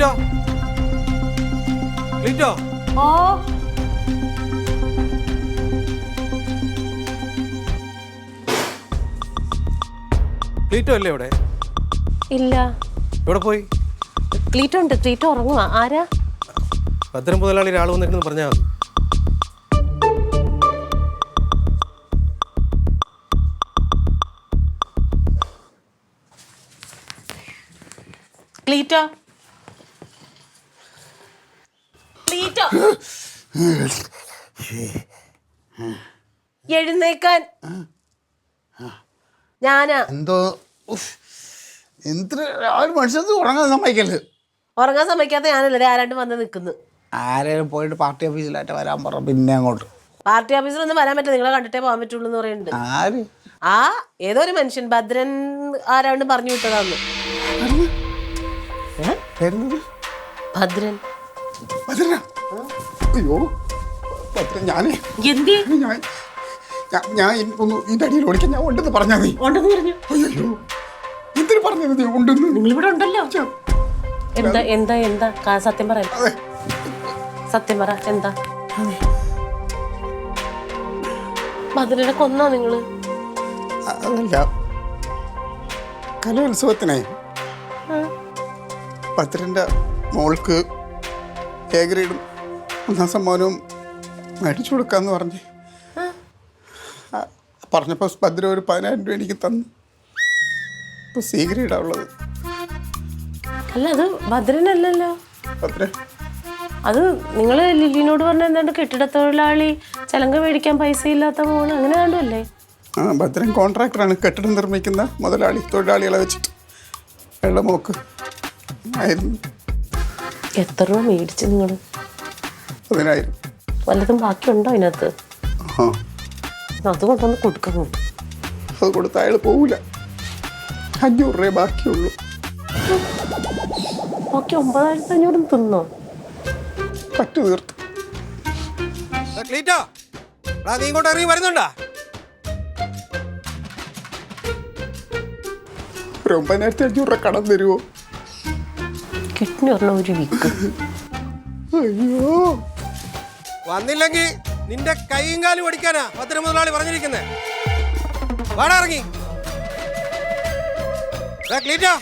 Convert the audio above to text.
ക്ലീറ്റോ ക്ലീറ്റോ ഓ ക്ലീറ്റോ അല്ലേ ഇവിടെ? ഇല്ല. ഇവിടെ പോയി? ക്ലീറ്റോ ഉണ്ട്. ക്ലീറ്റോ ഉറങ്ങുവാ. ആരാ? ഭദ്രം മുതലാളി ഒരാൾ വന്നിരുന്നു പറഞ്ഞാൽ മതി. ക്ലീറ്റോ ക്ലീറ്റോ എഴുന്നേക്കാൻ. ഞാനാ. എന്തോ എന്ത് മനുഷ്യത്ത് ഉറങ്ങാൻ സമ്മതിക്കല്ലേ? ഉറങ്ങാൻ സമ്മതിക്കാത്ത ഞാനല്ലേ ആരാണ്ട് വന്ന് നിൽക്കുന്നു. ആരെയും പോയിട്ട് പാർട്ടി ഓഫീസിലായിട്ട് വരാൻ പറ. പിന്നെ അങ്ങോട്ട് പാർട്ടി ഓഫീസിലൊന്നും വരാൻ പറ്റില്ല. നിങ്ങളെ കണ്ടിട്ടേ പോകാൻ പറ്റുള്ളൂ എന്ന് പറയുന്നുണ്ട്. ആര്? ആ ഏതോ ഒരു മനുഷ്യൻ ഭദ്രൻ ആരാണ്ട് പറഞ്ഞു വിട്ടതാന്ന്. ഭദ്രൻ. അയ്യോ ഭദ്രൻ, ഞാനേ എന്ത് ഞാൻ ഒന്ന് ഇതിന്റെ അടിയിൽ ഓടിക്കാൻ ഞാൻ ഉണ്ടെന്ന് പറഞ്ഞാൽ മതി. ഉണ്ടെന്ന് പറഞ്ഞു. അയ്യോ എന്തിനു പറഞ്ഞത് നീ ഉണ്ടെന്ന്? നിങ്ങളിവിടെ ഉണ്ടല്ലോ. എന്താ എന്താ എന്താ സത്യം പറ. സത്യം പറ. എന്താ? ഭദ്രനെ കൊന്നോ നിങ്ങള്? അതല്ല, കലോത്സവത്തിനെ ഭദ്രന്റെ മോൾക്ക് എ ഗ്രേഡും 1ാം സമ്മാനവും മേടിച്ചു കൊടുക്കാന്ന് പറഞ്ഞപ്പോൾ ഭദ്ര ഒരു 10,000 രൂപ എനിക്ക് തന്നു. ഇപ്പൊ സി ഗ്രേഡാ ഉള്ളത്. അല്ല, അത് ഭദ്രനല്ലല്ലോ. ഭദ്ര അത് നിങ്ങള് ലില്ലിനോട് പറഞ്ഞ എന്താണ്ട് കെട്ടിട തൊഴിലാളി ചലങ്ക മേടിക്കാൻ പൈസ ഇല്ലാത്ത മോള് അങ്ങനെ കണ്ടല്ലേ? ആ, ഭദ്രൻ കോൺട്രാക്ടറാണ്. കെട്ടിടം നിർമ്മിക്കുന്ന മുതലാളി. തൊഴിലാളികളെ വെച്ചിട്ട് വെള്ളമോക്ക് ആയിരുന്നു. എത്ര രൂപ മേടിച്ചു നിങ്ങള്? 10,000. വല്ലതും ബാക്കിയുണ്ടോ അതിനകത്ത്? ആ, അത് കൊണ്ടൊന്ന് കൊടുക്കുന്നു. അത് കൊടുത്ത അയാൾ പോവില്ല. 500 രൂപ ബാക്കിയുള്ളൂ. ബാക്കി 9,500 തിന്നോ? പറ്റു തീർത്തു. ക്ലീറ്റോ, നീ ഇങ്ങോട്ട് ഇറങ്ങി വരുന്നുണ്ടാ? ഒരു 9,500 രൂപ കടം തരുമോ? കിഡ്നി പറഞ്ഞ ഒരു വീക്ക്. അയ്യോ, വന്നില്ലെങ്കിൽ നിന്റെ കൈയും കാലും ഓടിക്കാനാ ഭദ്ര മുതലാളി പറഞ്ഞിരിക്കുന്നേ. വാടാ ഇറങ്ങി. ക്ലീറ്റോ